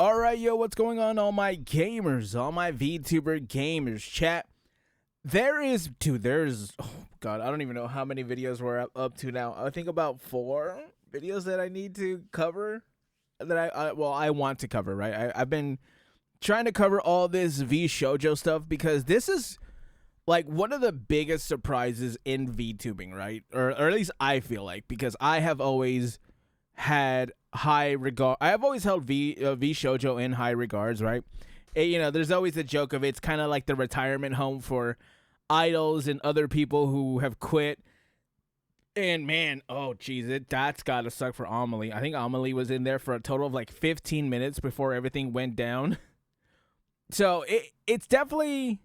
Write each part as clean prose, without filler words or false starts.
Alright, yo, what's going on, all my gamers, all my VTuber gamers, chat? There's, oh god, I don't even know how many videos we're up to now. I think about 4 videos that I need to cover, that I want to cover, right? I've been trying to cover all this VShojo stuff because this is, like, one of the biggest surprises in VTubing, right? Or at least I feel like, because I have always had high regard. I have always held VShojo in high regards, right? There's always a joke of it's kind of like the retirement home for idols and other people who have quit. And man, oh geez, that's gotta suck for Amelie. I think Amelie was in there for a total of like 15 minutes before everything went down. So it's definitely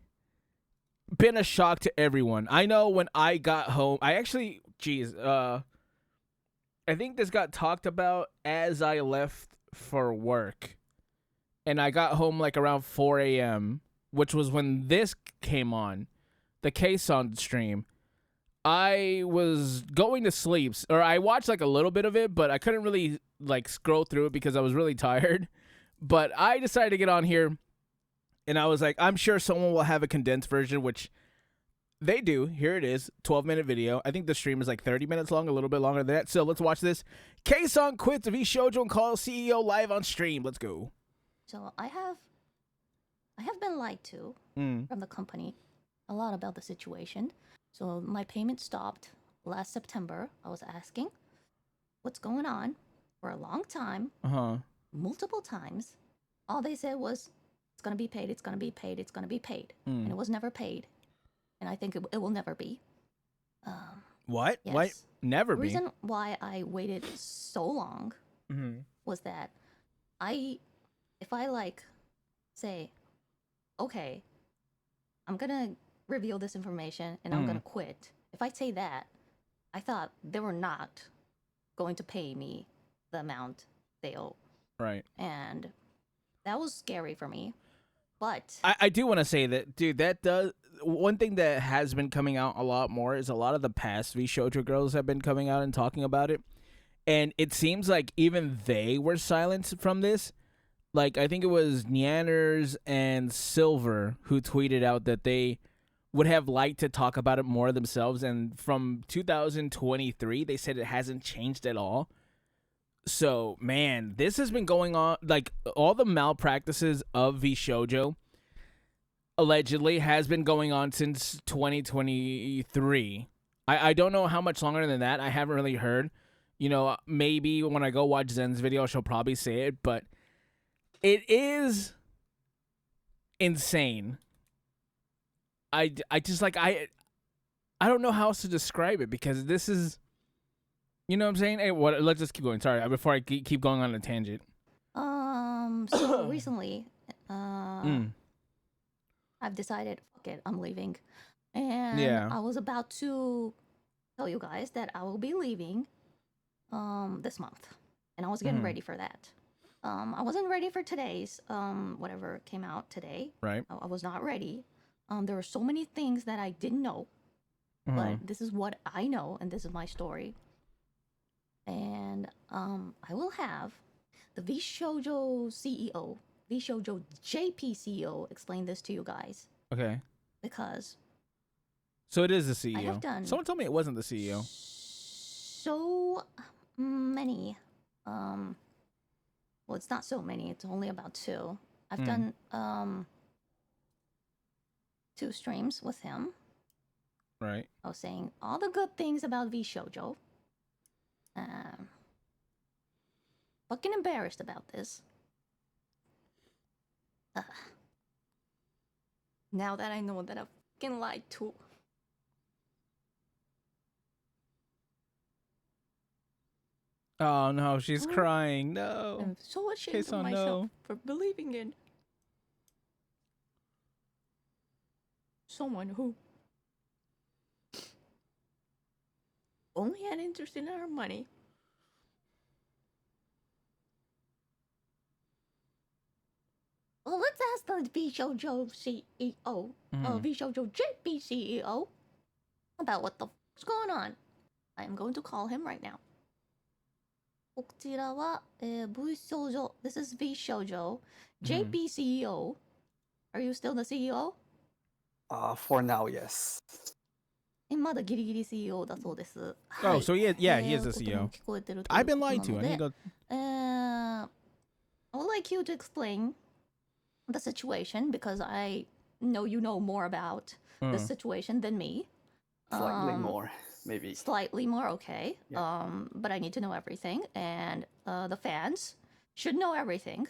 been a shock to everyone. I know when I got home, I actually, I think this got talked about as I left for work. And I got home like around 4 a.m., which was when this came on, the Kson stream. I was going to sleep, or I watched like a little bit of it, but I couldn't really like scroll through it because I was really tired. But I decided to get on here, and I was like, I'm sure someone will have a condensed version, which they do. Here it is, 12-minute video. I think the stream is like 30 minutes long, a little bit longer than that. So let's watch this. Kson quits VShojo and calls CEO live on stream. Let's go. So I have been lied to from the company a lot about the situation. So my payment stopped last September. I was asking what's going on for a long time, multiple times. All they said was it's gonna be paid, it's gonna be paid, it's gonna be paid, and it was never paid. And I think it will never be. What? Yes. What? Never The be. reason why I waited so long was that if I like say, okay, I'm gonna reveal this information and I'm gonna quit. If I say that, I thought they were not going to pay me the amount they owe. Right. And that was scary for me. But I do want to say that, dude, that does... One thing that has been coming out a lot more is a lot of the past VShojo girls have been coming out and talking about it. And it seems like even they were silenced from this. Like, I think it was Nyanners and Silver who tweeted out that they would have liked to talk about it more themselves. And from 2023, they said it hasn't changed at all. So, man, this has been going on. Like, all the malpractices of VShojo allegedly has been going on since 2023. I don't know how much longer than that. I haven't really heard. Maybe when I go watch Zen's video, she'll probably say it, but it is insane. I just like, I don't know how else to describe it because this is, you know what I'm saying? Hey, let's just keep going. Sorry, before I keep going on a tangent. So recently, I've decided, fuck it, I'm leaving. And Yeah. I was about to tell you guys that I will be leaving this month. And I was getting ready for that. I wasn't ready for today's whatever came out today. Right. I was not ready. There were so many things that I didn't know. But this is what I know, and this is my story. And I will have the VShojo CEO, VShojo JP CEO, explain this to you guys. Okay. Because so it is the CEO. I have done Someone told me it wasn't the CEO. So many. Well, it's not so many. It's only about 2. I've done 2 streams with him. Right. I was saying all the good things about VShojo. Fucking embarrassed about this. Now that I know that I fucking lied to. Oh no, she's crying. No. I'm so ashamed Kson, of myself no. for believing in someone who only had interest in our money. Well, let's ask the VShojo CEO, VShojo JP CEO, about what the fuck's going on. I am going to call him right now. こちらは、VShojo. This is VShojo. Mhm. JP CEO. Are you still the CEO? For now, yes. まだギリギリ CEO だそうです。Oh, so he is, yeah, he is the 音も CEO. 聞こえてるとい I've う been こと lied な to. の I need で、to go. I would like you to explain the situation because I know you know more about the situation than me. Slightly more, maybe. Slightly more, okay. Yeah. But I need to know everything, and the fans should know everything.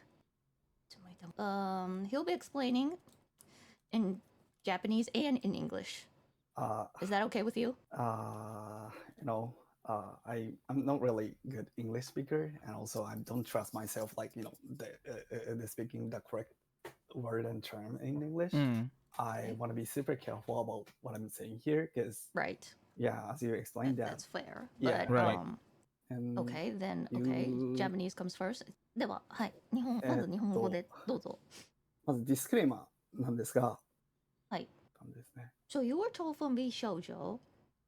He'll be explaining in Japanese and in English. Is that okay with you? You know, I'm not really good English speaker, and also I don't trust myself, like, you know, the speaking the correct word and term in English. I want to be super careful about what I'm saying here, because Right. yeah, as you explained that. That's fair. Yeah, But, right. And okay, then, okay. you- Japanese comes first. では、はい。まず日本語でどうぞ。まずディスクレーマーなんですが、はい。感じですね。So you were told from VShojo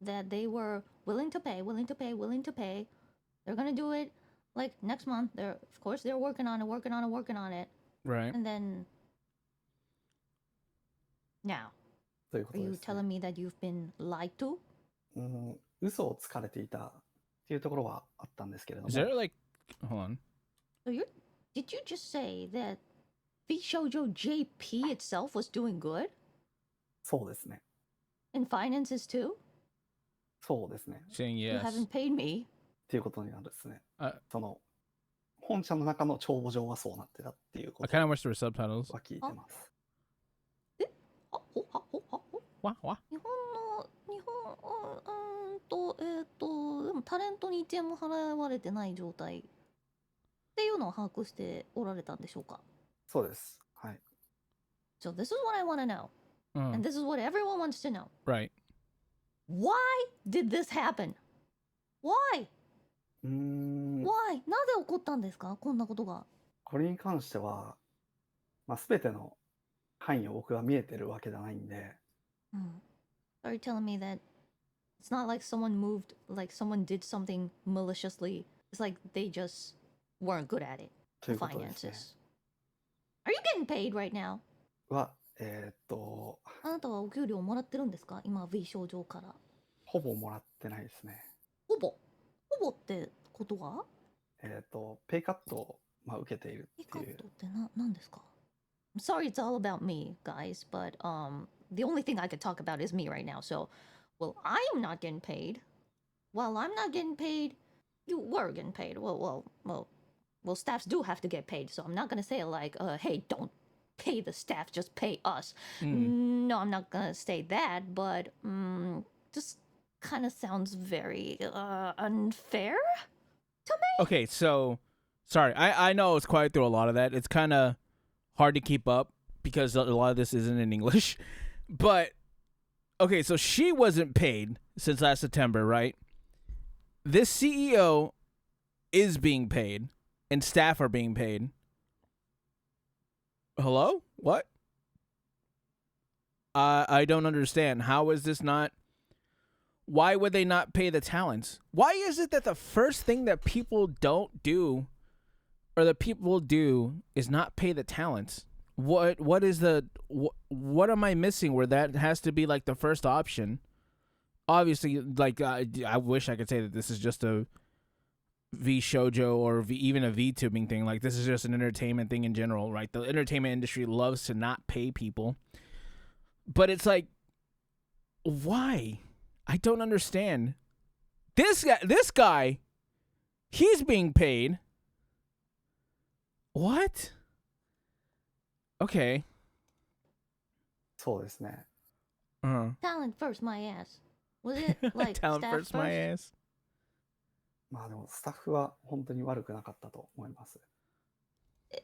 that they were willing to pay, willing to pay, willing to pay. They're gonna do it like next month. Of course, they're working on it, working on it, working on it. Right. And then now, というこ are とで you す、ね。 telling me that you've been lied to? 嘘をつかれていたっていうところはあったんですけれども。 Is there like, hold on. So did you just say that VShojo JP itself was doing good そうですね。 in finances too? そうですね。 Saying You yes. haven't paid me. っていうことになるんですね。I その本社の中の帳簿上はそうなってたっていうこ I と kind of wish there were subtitles. は聞いてます。あほはほはほ Wah, wah. でもタレントに1円も払われてない状態っていうのを把握しておられたんでしょうか？そうです。はい。 So this is what I want to know, and this is what everyone wants to know. Right. Why did this happen? Why? うーん。 Why? なぜ起こったんですか？こんなことが。これに関しては、全ての範囲を僕が見えてるわけじゃないんで、 Are you telling me that it's not like someone did something maliciously? It's like they just weren't good at it. とい The うことですね。 finances. Are you getting paid right now? は、あなたはお給料もらってるんですか？今 V 症状から。ほぼもらってないですね。ほぼってことは？ペイカットを、受けているペイっていう。カットって何ですか？ I'm sorry, it's all about me, guys, but the only thing I could talk about is me right now. So, well, I'm not getting paid. Well, I'm not getting paid. You were getting paid. Well, staffs do have to get paid. So I'm not gonna say like, hey, don't pay the staff, just pay us. No, I'm not gonna say that, but just kind of sounds very unfair. Okay, so sorry. I know I was quiet through a lot of that. It's kind of hard to keep up because a lot of this isn't in English. But okay, so she wasn't paid since last September, right? This CEO is being paid and staff are being paid. Hello? What? I don't understand. How is this not? Why would they not pay the talents? Why is it that the first thing that people don't do or that people do is not pay the talents? What am I missing where that has to be like the first option? Obviously, like I wish I could say that this is just a VShojo or even a VTubing thing. Like this is just an entertainment thing in general, right? The entertainment industry loves to not pay people. But it's like, why? I don't understand. This guy, he's being paid. What? Okay. そうですね。 Talent first, my ass. Was it like Talent staff first, my ass. でもスタッフは本当に悪くなかったと思います。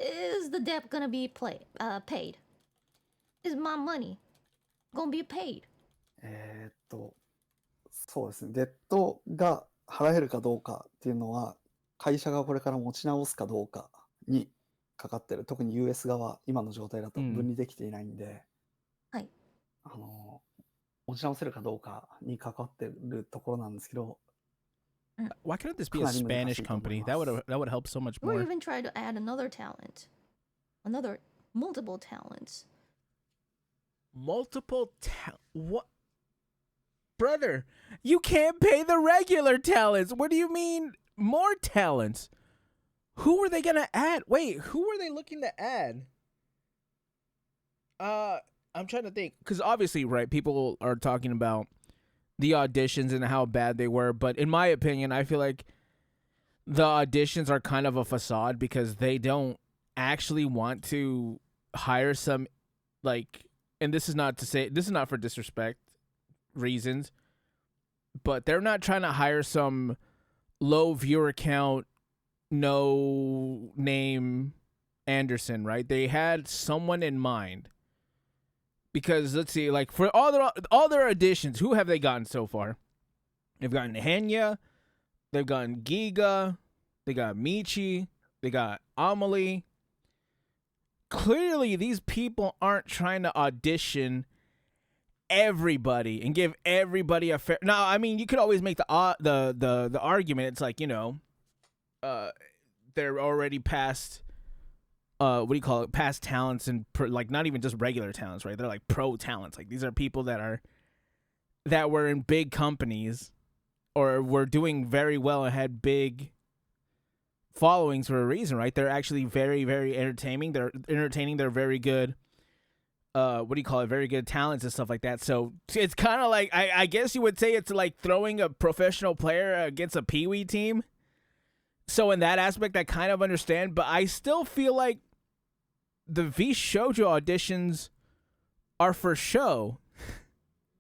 Is the debt gonna be paid? Is my money gonna be paid? そうですね。デッドが払えるかどうかっていうのは、会社がこれから持ち直すかどうかにかかってる。特に US 側、今の状態だと分離できていないんで、はい。持ち直せるかどうかにかかってるところなんですけど、Why couldn't this be a かなり難 Spanish しいと思い company? ます。 That would help so much Or more. even try to add another talent. Another multiple talents. What? Brother, you can't pay the regular talents. What do you mean more talents? Who were they gonna add? Wait, who were they looking to add? I'm trying to think, because obviously, right, people are talking about the auditions and how bad they were, but in my opinion, I feel like the auditions are kind of a facade because they don't actually want to hire some, like, and this is not for disrespect reasons, but they're not trying to hire some low viewer count, no name Anderson, right? They had someone in mind. Because let's see, like for all their auditions, who have they gotten so far? They've gotten Henya, they've gotten Giga, they got Michi, they got Amelie. Clearly, these people aren't trying to audition everybody and give everybody a fair. Now, I mean, you could always make the argument. It's like, they're already past. What do you call it? Past talents and like not even just regular talents, right? They're like pro talents. Like these are people that were in big companies or were doing very well and had big followings for a reason, right? They're actually very, very entertaining. They're entertaining. They're very good. What do you call it? Very good talents and stuff like that. So it's kind of like I guess you would say it's like throwing a professional player against a peewee team. So in that aspect, I kind of understand, but I still feel like the VShojo auditions are for show,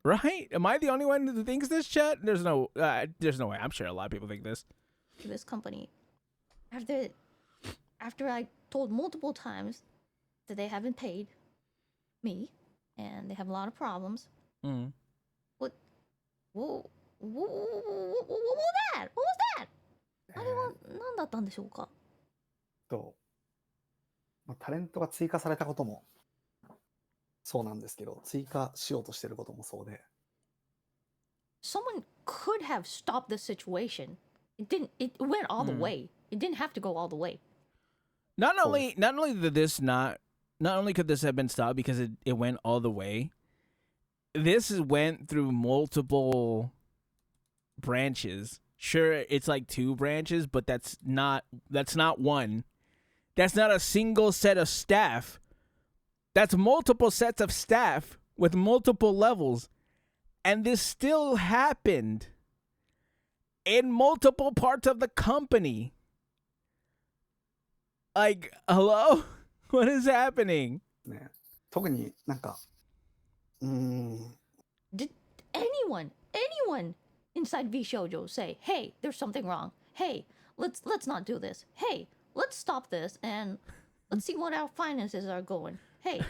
right? Am I the only one who thinks this, chat? There's no way. I'm sure a lot of people think this. This company, after I told multiple times that they haven't paid me and they have a lot of problems. Mm. What was that? What was that? あれは何だったんでしょうか？タレントが追加されたこともそうなんですけど、追加しようとしてることもそうで。Someone could have stopped the situation. It went all the way. It didn't have to go all the way. Not only could this have been stopped because it went all the way. This went through multiple branches. Sure, it's like 2 branches, but that's not one. That's not a single set of staff. That's multiple sets of staff with multiple levels. And this still happened in multiple parts of the company. Like, hello? What is happening? ね、特になんか、Did anyone inside VShojo say, "Hey, there's something wrong. Hey, let's not do this. Hey, let's stop this and let's see what our finances are going. Hey."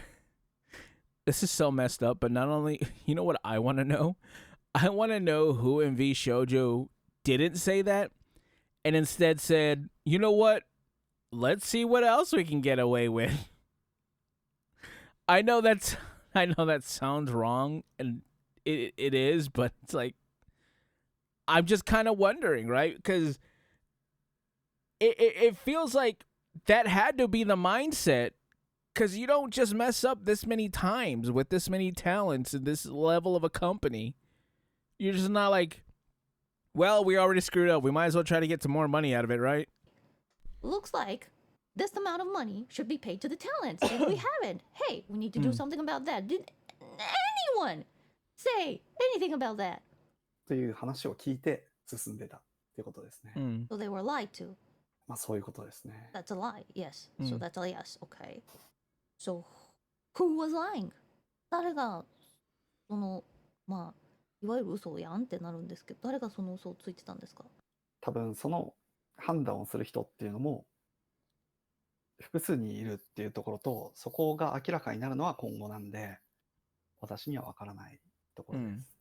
This is so messed up, but not only, you know what I want to know? I want to know who in VShojo didn't say that and instead said, you know what? Let's see what else we can get away with. I know that sounds wrong, and it is, but it's like, I'm just kind of wondering, right? Because it feels like that had to be the mindset, because you don't just mess up this many times with this many talents and this level of a company. You're just not like, well, we already screwed up. We might as well try to get some more money out of it, right? Looks like this amount of money should be paid to the talents, and we haven't. Hey, we need to do something about that. Did anyone say anything about that? という話を聞いて進んでたっていうことですね。So they were lied to. まあそういうことですね。 That's a lie. Yes. So that's a yes. Okay. So who was lying? 誰がそのまあいわゆる嘘やんってなるんですけど、誰がその嘘をついてたんですか？多分その判断をする人っていうのも複数にいるっていうところと、そこが明らかになるのは今後なんで、私には分からないところです。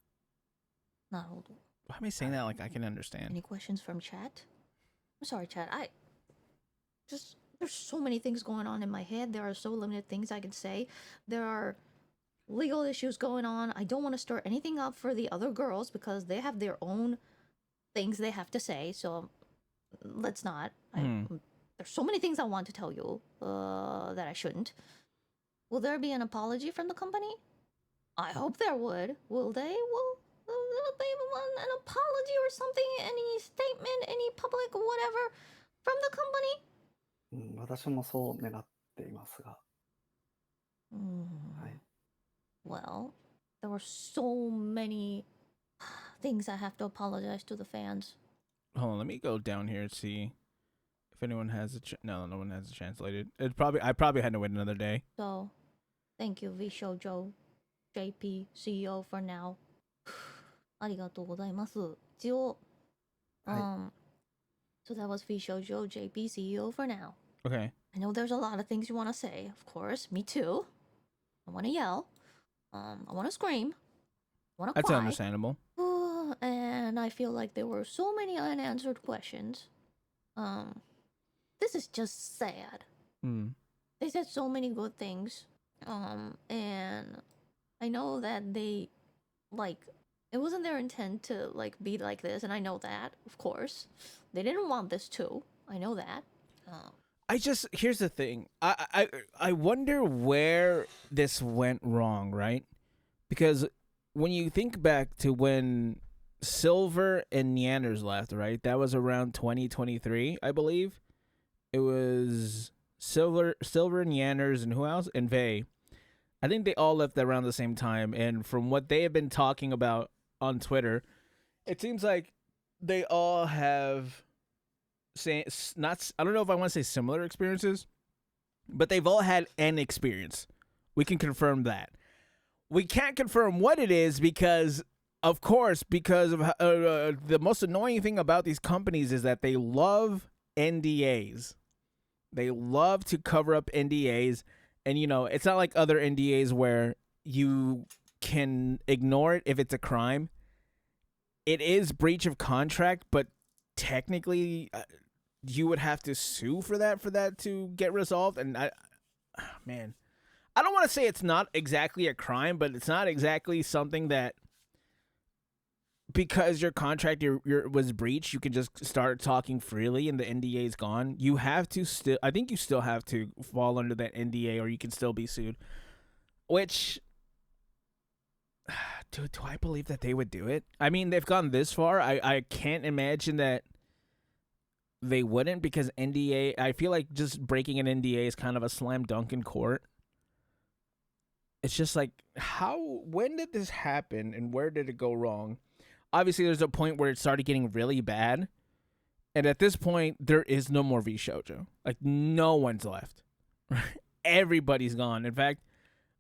なるほど。Why am I saying that like I can understand? Any questions from chat? I'm sorry, chat. There's so many things going on in my head. There are so limited things I can say. There are legal issues going on. I don't want to stir anything up for the other girls because they have their own things they have to say, so let's not. There's so many things I want to tell you that I shouldn't. Will there be an apology from the company? I hope there would. Will they? Will they want an apology or something? Any statement, any public whatever from the company? 私もそう願っていますが。はい。 Well, there were so many things I have to apologize to the fans. Hold on, let me go down here and see if anyone has no one has it translated. I probably had to wait another day. So, thank you, VShojo JP CEO for now. ありがとうございます。一応、so that was VShojo JP CEO for now. Okay. I know there's a lot of things you want to say, of course. Me too. I want to yell. I want to scream. I want to That's cry. understandable. And I feel like there were so many unanswered questions. This is just sad. They said so many good things. And I know that they, like, it wasn't their intent to, like, be like this, and I know that, of course. They didn't want this too. I know that. Here's the thing. I wonder where this went wrong, right? Because when you think back to when Silver and Neanders left, right? That was around 2023, I believe. It was Silver, Neanders, and who else? And Vey. I think they all left around the same time. And from what they have been talking about on Twitter, it seems like they all have I don't know if I want to say similar experiences, but they've all had an experience. We can confirm that. We can't confirm what it is because, of course, because of the most annoying thing about these companies is that they love NDAs. They love to cover up NDAs. And, you know, it's not like other NDAs where you can ignore it if it's a crime. It is breach of contract, but technically you would have to sue for that to get resolved. And I don't want to say it's not exactly a crime, but it's not exactly something that, because your contract was breached, you can just start talking freely and the NDA is gone. You have to I think you still have to fall under that NDA or you can still be sued. Which, do I believe that they would do it? I mean, they've gone this far. I can't imagine that they wouldn't, because NDA, I feel like just breaking an NDA is kind of a slam dunk in court. It's just like, when did this happen and where did it go wrong? Obviously, there's a point where it started getting really bad. And at this point, there is no more VShojo. Like, no one's left. Everybody's gone. In fact,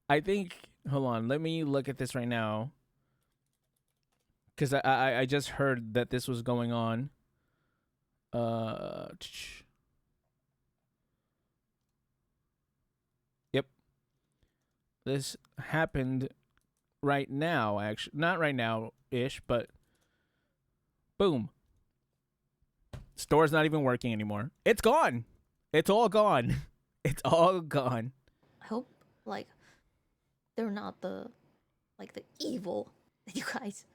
I think, hold on, let me look at this right now. Because I just heard that this was going on. Yep. This happened right now, actually. Not right now-ish, but boom. Store's not even working anymore. It's gone. It's all gone. It's all gone. I hope, like, they're not the evil that you guys,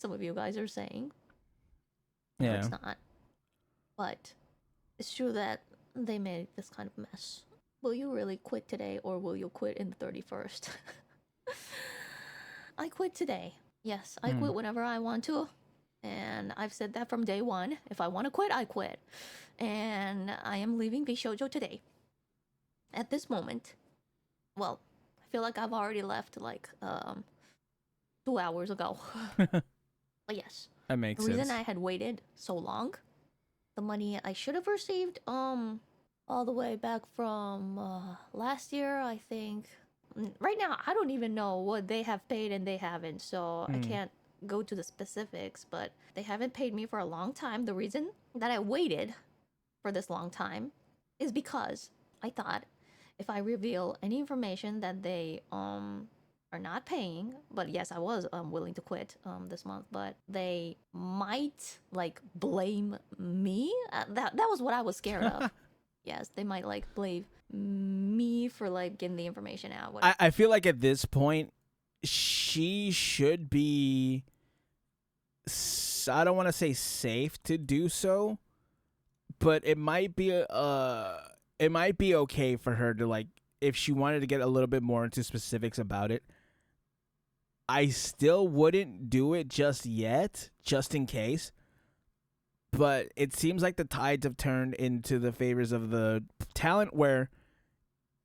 some of you guys are saying. Yeah. It's not. But it's true that they made this kind of mess. Will you really quit today, or will you quit in the 31st? I quit today. Yes, I quit whenever I want to. And I've said that from day one. If I want to quit, I quit. And I am leaving VShojo today. At this moment. Well, I feel like I've already left, like, 2 hours ago. But yes. That makes sense. The reason I had waited so long, the money I should have received, all the way back from last year, I think. Right now, I don't even know what they have paid and they haven't, so I can't go to the specifics, but they haven't paid me for a long time. The reason that I waited for this long time is because I thought if I reveal any information that they are not paying, but yes, I was willing to quit this month, but they might, like, blame me. That was what I was scared of. Yes, they might, like, blame me for, like, getting the information out. I feel like at this point, she should be I don't want to say safe to do so, but it might be okay for her to, like, if she wanted to get a little bit more into specifics about it. I still wouldn't do it just yet, just in case. But it seems like the tides have turned into the favors of the talent, where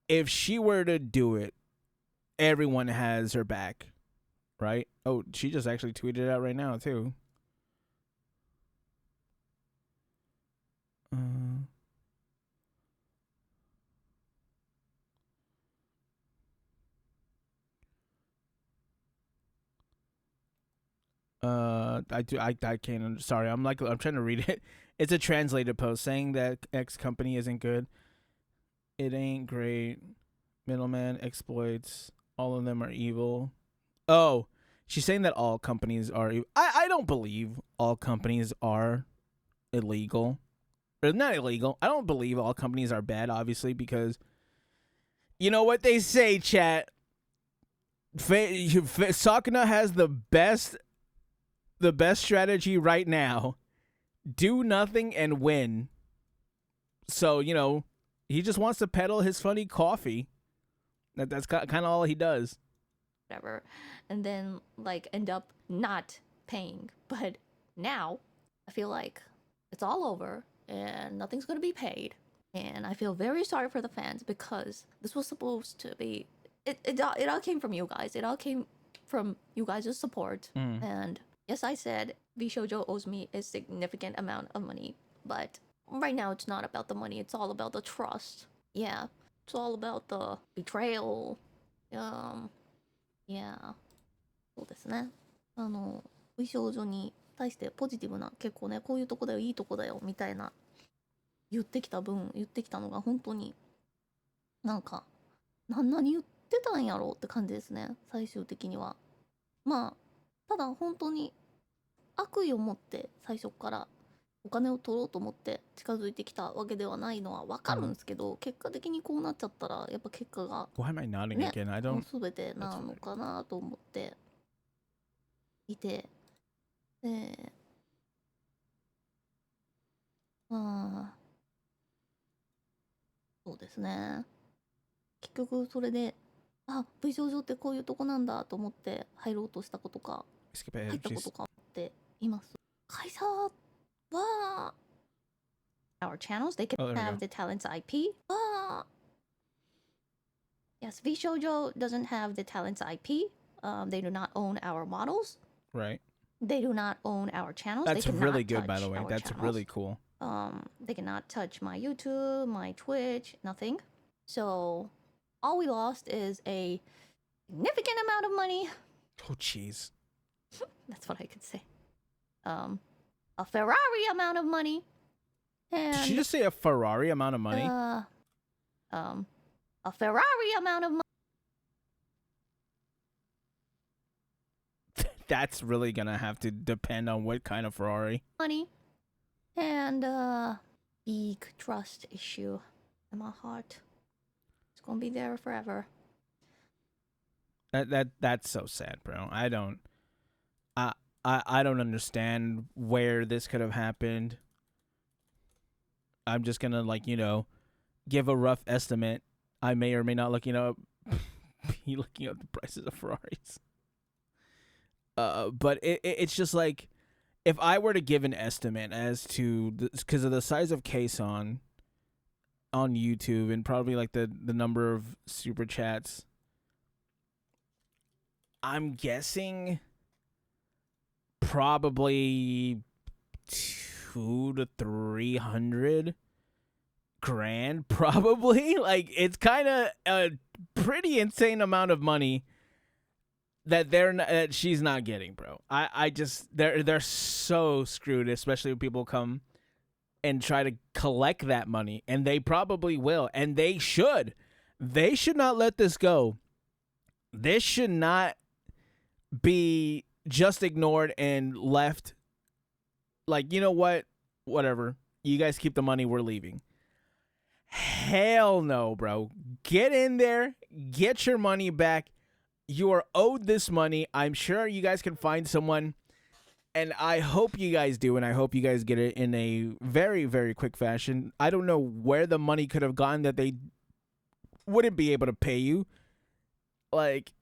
if she were to do it, everyone has her back, right? Oh, she just actually tweeted it out right now, too. I can't. Sorry, I'm trying to read it. It's a translated post saying that X company isn't good. It ain't great. Middleman exploits. All of them are evil. Oh, she's saying that all companies are evil. I don't believe all companies are illegal. Or not illegal. I don't believe all companies are bad, obviously, because you know what they say, chat. Sakuna has the best strategy right now. Do nothing and win. So, you know, he just wants to peddle his funny coffee. That's kind of all he does. Whatever. And then, like, end up not paying. But now, I feel like it's all over and nothing's going to be paid. And I feel very sorry for the fans, because this was supposed to be... It all came from you guys. It all came from you guys' support. And yes, I said VShojo owes me a significant amount of money. But right now, it's not about the money. It's all about the trust. Yeah. It's all about the betrayal. Yeah. そうですね。美少女に対してポジティブな、結構ね、こういうとこだよ、いいとこだよ、みたいな言ってきたのが本当になんか何言ってたんやろうって感じですね、最終的には。まあただ本当に悪意を持って最初からお金を取ろうと思って近づいてきたわけではないのは分かるんですけど、結果的にこうなっちゃったらやっぱ結果が Why am I nodding ね、 again? I don't. 全てなのかなと思っていて、そうですね。結局それで、あ、V 少女ってこういうとこなんだと思って入ろうとしたことか、 Skip 入 ahead. ったこと Jeez. かっています。会社は our channels, they can Oh, there we have go. the talent's IP. Yes, VShojo doesn't have the talent's IP. They do not own our models. Right. They do not own our channels. That's they really cannot good, by the touch way. our That's channels. really cool. They cannot touch my YouTube, my Twitch, nothing. So all we lost is a significant amount of money. Oh, jeez. That's what I could say. A Ferrari amount of money. And Did she just say a Ferrari amount of money? A Ferrari amount of money. That's really gonna have to depend on what kind of Ferrari. And big trust issue in my heart. It's gonna be there forever. That's so sad, bro. I don't understand where this could have happened. I'm just gonna, like, you know, give a rough estimate. I may or may not be looking up the prices of Ferraris. But it's just like, if I were to give an estimate as to, because of the size of Kson on YouTube and probably like the number of super chats, I'm guessing probably 200 to 300 grand, probably. Like, it's kind of a pretty insane amount of money that she's not getting, bro. I just, they're so screwed, especially when people come and try to collect that money, and they probably will, and they should not let this go. This should not be just ignored and left like, you know what, whatever, you guys keep the money, we're leaving. Hell no, bro. Get in there, get your money back. You are owed this money. I'm sure you guys can find someone And I hope you guys do, and I hope you guys get it in a very, very quick fashion. I don't know where the money could have gone that they wouldn't be able to pay you. Like,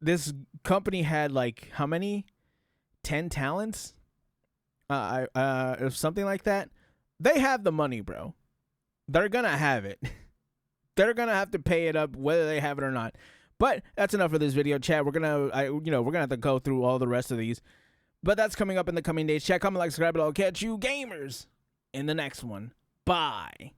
this company had, like, how many? 10 talents? Or something like that. They have the money, bro. They're gonna have it. They're gonna have to pay it up whether they have it or not. But that's enough for this video, chat. We're gonna have to go through all the rest of these. But that's coming up in the coming days. Chat, comment, like, subscribe, and I'll catch you gamers in the next one. Bye.